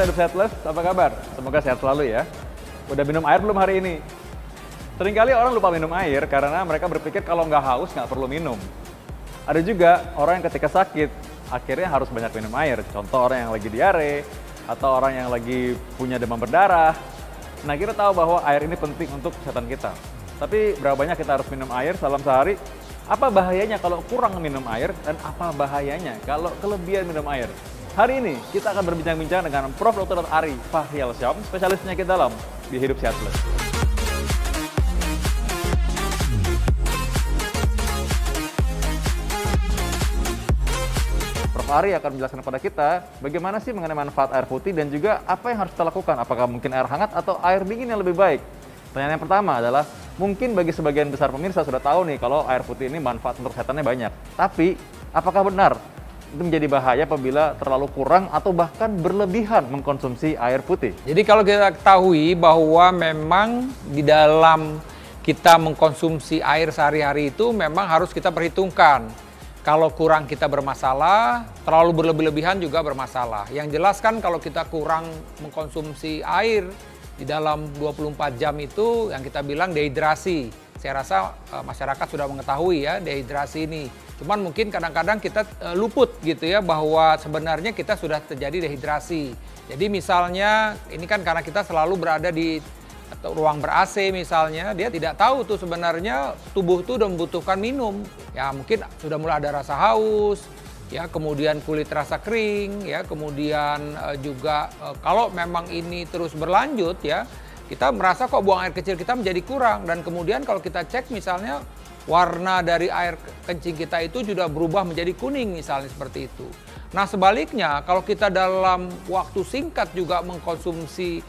pemirsa Hidup Sehat Plus, apa kabar? Semoga sehat selalu ya. Udah minum air belum hari ini? Seringkali orang lupa minum air karena mereka berpikir kalau nggak haus nggak perlu minum. Ada juga orang yang ketika sakit, akhirnya harus banyak minum air. Contoh orang yang lagi diare, atau orang yang lagi punya demam berdarah. Nah, kita tahu bahwa air ini penting untuk kesehatan kita. Tapi berapa banyak kita harus minum air dalam sehari? Apa bahayanya kalau kurang minum air? Dan apa bahayanya kalau kelebihan minum air? Hari ini kita akan berbincang-bincang dengan Prof. Dr. Ari Fahyalsyam, spesialis penyakit dalam di Hidup Sehat Plus. Prof. Ari akan menjelaskan kepada kita bagaimana sih mengenai manfaat air putih dan juga apa yang harus kita lakukan. Apakah mungkin air hangat atau air dingin yang lebih baik? Pertanyaan yang pertama adalah, mungkin bagi sebagian besar pemirsa sudah tahu nih kalau air putih ini manfaat untuk kesehatannya banyak. Tapi, apakah benar itu menjadi bahaya apabila terlalu kurang atau bahkan berlebihan mengkonsumsi air putih? Jadi kalau kita ketahui bahwa memang di dalam kita mengkonsumsi air sehari-hari itu memang harus kita perhitungkan. Kalau kurang kita bermasalah, terlalu berlebih-lebihan juga bermasalah. Yang jelas kan kalau kita kurang mengkonsumsi air di dalam 24 jam itu yang kita bilang dehidrasi. Saya rasa masyarakat sudah mengetahui ya dehidrasi ini. Cuman mungkin kadang-kadang kita luput gitu ya bahwa sebenarnya kita sudah terjadi dehidrasi. Jadi misalnya ini kan karena kita selalu berada di ruang ber-AC misalnya, dia tidak tahu tuh sebenarnya tubuh tuh udah membutuhkan minum. Ya mungkin sudah mulai ada rasa haus, ya kemudian kulit rasa kering, ya kemudian juga kalau memang ini terus berlanjut ya, kita merasa kok buang air kecil kita menjadi kurang. Dan kemudian kalau kita cek misalnya warna dari air kencing kita itu sudah berubah menjadi kuning misalnya seperti itu. Nah sebaliknya kalau kita dalam waktu singkat juga mengkonsumsi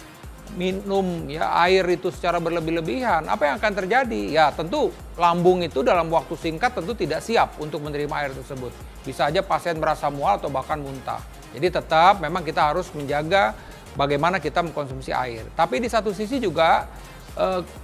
minum ya air itu secara berlebih-lebihan, apa yang akan terjadi? Ya tentu lambung itu dalam waktu singkat tentu tidak siap untuk menerima air tersebut. Bisa aja pasien merasa mual atau bahkan muntah. Jadi tetap memang kita harus menjaga bagaimana kita mengkonsumsi air. Tapi di satu sisi juga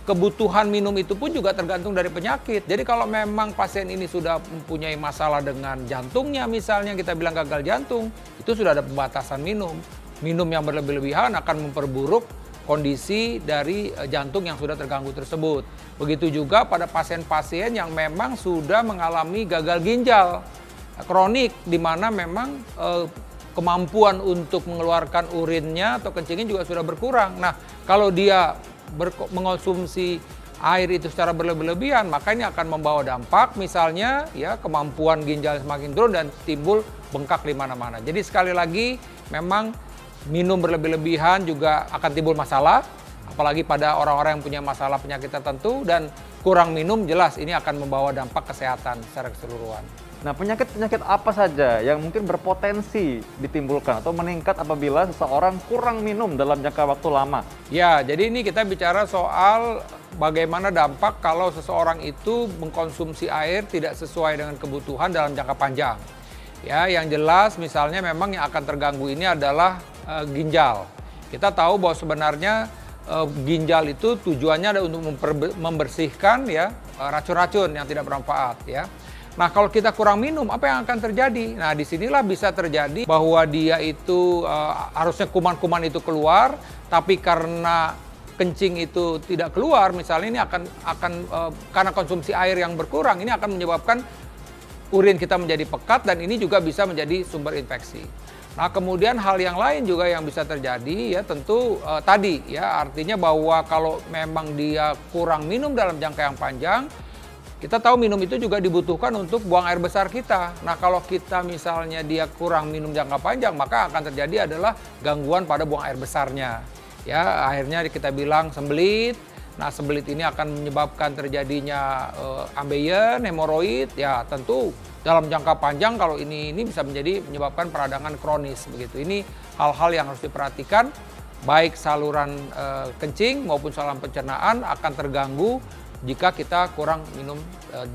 kebutuhan minum itu pun juga tergantung dari penyakit. Jadi kalau memang pasien ini sudah mempunyai masalah dengan jantungnya misalnya, kita bilang gagal jantung, itu sudah ada pembatasan minum. Minum yang berlebih-lebihan akan memperburuk kondisi dari jantung yang sudah terganggu tersebut. Begitu juga pada pasien-pasien yang memang sudah mengalami gagal ginjal kronik, di mana memang kemampuan untuk mengeluarkan urinnya atau kencingnya juga sudah berkurang. Nah, kalau dia mengonsumsi air itu secara berlebih-lebihan, maka ini akan membawa dampak misalnya ya kemampuan ginjal semakin turun dan timbul bengkak di mana-mana. Jadi sekali lagi memang minum berlebih-lebihan juga akan timbul masalah, apalagi pada orang-orang yang punya masalah penyakit tertentu, dan kurang minum jelas ini akan membawa dampak kesehatan secara keseluruhan. Nah, penyakit-penyakit apa saja yang mungkin berpotensi ditimbulkan atau meningkat apabila seseorang kurang minum dalam jangka waktu lama? Ya, jadi ini kita bicara soal bagaimana dampak kalau seseorang itu mengkonsumsi air tidak sesuai dengan kebutuhan dalam jangka panjang. Ya, yang jelas misalnya memang yang akan terganggu ini adalah ginjal. Kita tahu bahwa sebenarnya ginjal itu tujuannya adalah untuk membersihkan ya racun-racun yang tidak bermanfaat ya. Nah, kalau kita kurang minum, apa yang akan terjadi? Nah, disinilah bisa terjadi bahwa dia itu harusnya kuman-kuman itu keluar, tapi karena kencing itu tidak keluar, misalnya ini akan karena konsumsi air yang berkurang, ini akan menyebabkan urin kita menjadi pekat dan ini juga bisa menjadi sumber infeksi. Nah, kemudian hal yang lain juga yang bisa terjadi ya tentu tadi ya artinya bahwa kalau memang dia kurang minum dalam jangka yang panjang, kita tahu minum itu juga dibutuhkan untuk buang air besar kita. Nah, kalau kita misalnya dia kurang minum jangka panjang, maka akan terjadi adalah gangguan pada buang air besarnya. Ya, akhirnya kita bilang sembelit. Nah, sembelit ini akan menyebabkan terjadinya ambeien, hemoroid. Ya, tentu dalam jangka panjang kalau ini bisa menyebabkan peradangan kronis begitu. Ini hal-hal yang harus diperhatikan, baik saluran kencing maupun saluran pencernaan akan terganggu jika kita kurang minum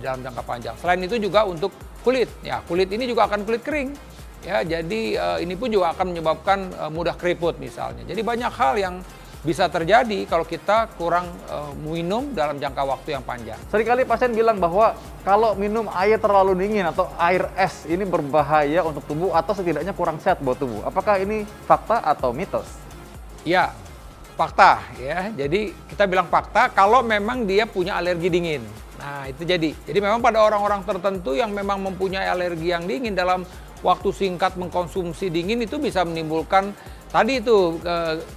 dalam jangka panjang. Selain itu juga untuk kulit. Ya, kulit ini juga akan kulit kering. Ya, jadi ini pun juga akan menyebabkan mudah keriput misalnya. Jadi banyak hal yang bisa terjadi kalau kita kurang minum dalam jangka waktu yang panjang. Seringkali pasien bilang bahwa kalau minum air terlalu dingin atau air es ini berbahaya untuk tubuh atau setidaknya kurang sehat buat tubuh. Apakah ini fakta atau mitos? Ya, fakta ya. Jadi kita bilang fakta kalau memang dia punya alergi dingin. Nah, itu jadi. Jadi memang pada orang-orang tertentu yang memang mempunyai alergi yang dingin dalam waktu singkat mengkonsumsi dingin itu bisa menimbulkan tadi itu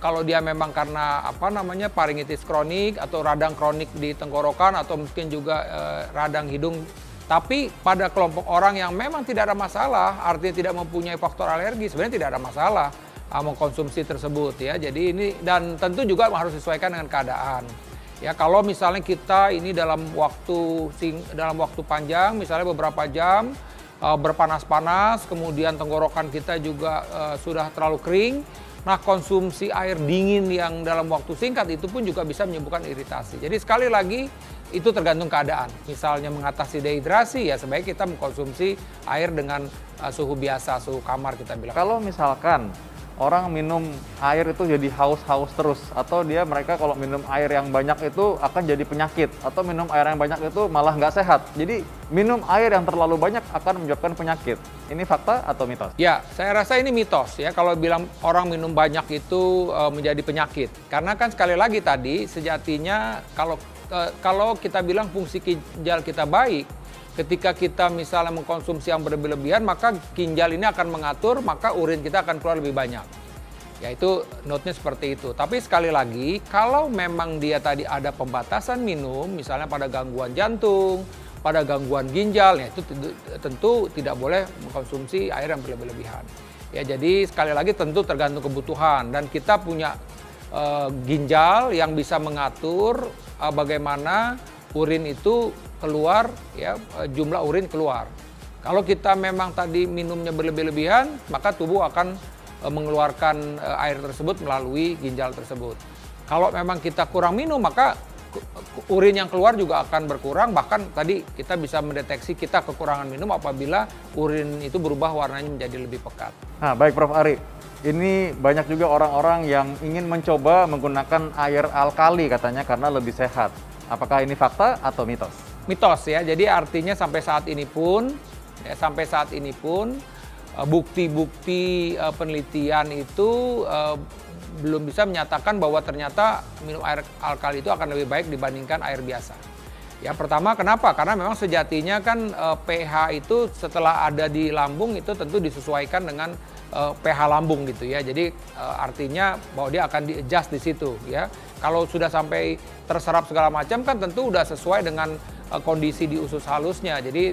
kalau dia memang karena apa namanya faringitis kronik atau radang kronik di tenggorokan atau mungkin juga radang hidung. Tapi pada kelompok orang yang memang tidak ada masalah, artinya tidak mempunyai faktor alergi, sebenarnya tidak ada masalah mengkonsumsi tersebut ya. Jadi ini dan tentu juga harus disesuaikan dengan keadaan. Ya kalau misalnya kita ini dalam waktu panjang, misalnya beberapa jam berpanas-panas, kemudian tenggorokan kita juga sudah terlalu kering. Nah, konsumsi air dingin yang dalam waktu singkat itu pun juga bisa menyebabkan iritasi. Jadi sekali lagi itu tergantung keadaan. Misalnya mengatasi dehidrasi ya sebaiknya kita mengkonsumsi air dengan suhu biasa, suhu kamar kita bilang. Kalau misalkan orang minum air itu jadi haus-haus terus, atau mereka kalau minum air yang banyak itu akan jadi penyakit, atau minum air yang banyak itu malah nggak sehat. Jadi minum air yang terlalu banyak akan menyebabkan penyakit. Ini fakta atau mitos? Ya, saya rasa ini mitos ya kalau bilang orang minum banyak itu menjadi penyakit. Karena kan sekali lagi tadi sejatinya kalau kita bilang fungsi ginjal kita baik, ketika kita misalnya mengkonsumsi yang berlebihan, maka ginjal ini akan mengatur, maka urin kita akan keluar lebih banyak. Ya itu note-nya seperti itu. Tapi sekali lagi, kalau memang dia tadi ada pembatasan minum, misalnya pada gangguan jantung, pada gangguan ginjal, ya itu tentu tidak boleh mengkonsumsi air yang berlebihan. Ya jadi sekali lagi tentu tergantung kebutuhan dan kita punya ginjal yang bisa mengatur bagaimana urin itu keluar ya, jumlah urin keluar. Kalau kita memang tadi minumnya berlebihan, maka tubuh akan mengeluarkan air tersebut melalui ginjal tersebut. Kalau memang kita kurang minum, maka urin yang keluar juga akan berkurang. Bahkan tadi kita bisa mendeteksi kita kekurangan minum apabila urin itu berubah warnanya menjadi lebih pekat. Nah, baik Prof. Ari. Ini banyak juga orang-orang yang ingin mencoba menggunakan air alkali katanya karena lebih sehat. Apakah ini fakta atau mitos? Mitos ya, jadi artinya sampai saat ini pun bukti-bukti penelitian itu belum bisa menyatakan bahwa ternyata minum air alkali itu akan lebih baik dibandingkan air biasa. Ya pertama kenapa? Karena memang sejatinya kan pH itu setelah ada di lambung itu tentu disesuaikan dengan pH lambung gitu ya. Jadi artinya bahwa dia akan di-adjust di situ ya. Kalau sudah sampai terserap segala macam kan tentu udah sesuai dengan kondisi di usus halusnya. Jadi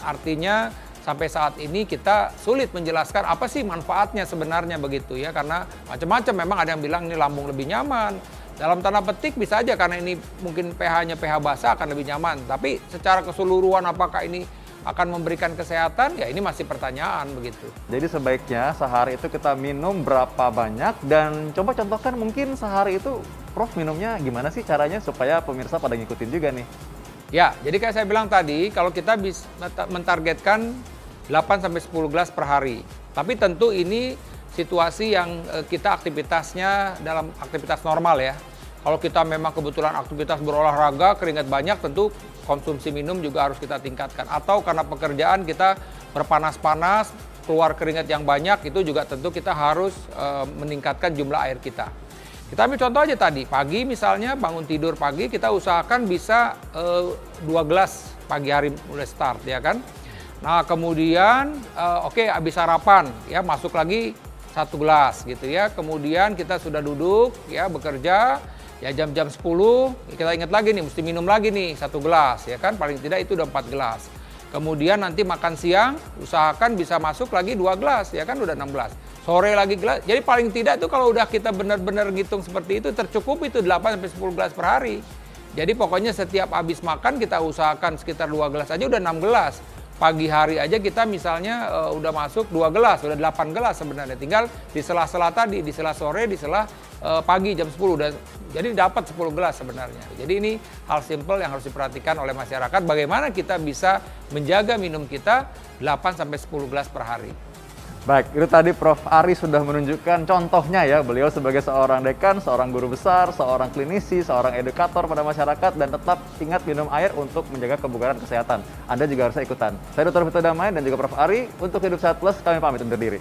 artinya sampai saat ini kita sulit menjelaskan apa sih manfaatnya sebenarnya begitu ya. Karena macam-macam memang ada yang bilang ini lambung lebih nyaman. Dalam tanda petik bisa aja karena ini mungkin pH-nya pH basah akan lebih nyaman. Tapi secara keseluruhan apakah ini akan memberikan kesehatan? Ya ini masih pertanyaan begitu. Jadi sebaiknya sehari itu kita minum berapa banyak dan coba contohkan mungkin sehari itu Prof minumnya gimana sih caranya supaya pemirsa pada ngikutin juga nih. Ya, jadi kayak saya bilang tadi kalau kita bisa mentargetkan 8-10 gelas per hari. Tapi tentu ini situasi yang kita aktivitasnya dalam aktivitas normal ya. Kalau kita memang kebetulan aktivitas berolahraga, keringat banyak, tentu konsumsi minum juga harus kita tingkatkan. Atau karena pekerjaan kita berpanas-panas, keluar keringat yang banyak, itu juga tentu kita harus meningkatkan jumlah air kita. Kita ambil contoh aja tadi, pagi misalnya bangun tidur pagi, kita usahakan bisa 2 gelas pagi hari mulai start ya kan. Nah kemudian habis sarapan ya masuk lagi 1 gelas gitu ya. Kemudian kita sudah duduk ya bekerja ya jam-jam 10 kita ingat lagi nih mesti minum lagi nih 1 gelas ya kan, paling tidak itu udah 4 gelas. Kemudian nanti makan siang usahakan bisa masuk lagi 2 gelas ya kan udah 6 gelas. Sore lagi gelas. Jadi paling tidak tuh kalau udah kita benar-benar ngitung seperti itu tercukup itu 8-10 gelas per hari. Jadi pokoknya setiap habis makan kita usahakan sekitar 2 gelas aja udah 6 gelas. Pagi hari aja kita misalnya udah masuk 2 gelas, udah 8 gelas sebenarnya. Tinggal di sela-sela tadi, di sela sore, di sela pagi jam 10 udah. Jadi dapat 10 gelas sebenarnya. Jadi ini hal simple yang harus diperhatikan oleh masyarakat. Bagaimana kita bisa menjaga minum kita 8-10 gelas per hari. Baik, itu tadi Prof. Ari sudah menunjukkan contohnya ya. Beliau sebagai seorang dekan, seorang guru besar, seorang klinisi, seorang edukator pada masyarakat, dan tetap ingat minum air untuk menjaga kebugaran kesehatan. Anda juga harus ikutan. Saya Dr. Vito Damai dan juga Prof. Ari. Untuk Hidup Sehat Plus, kami pamit undur diri.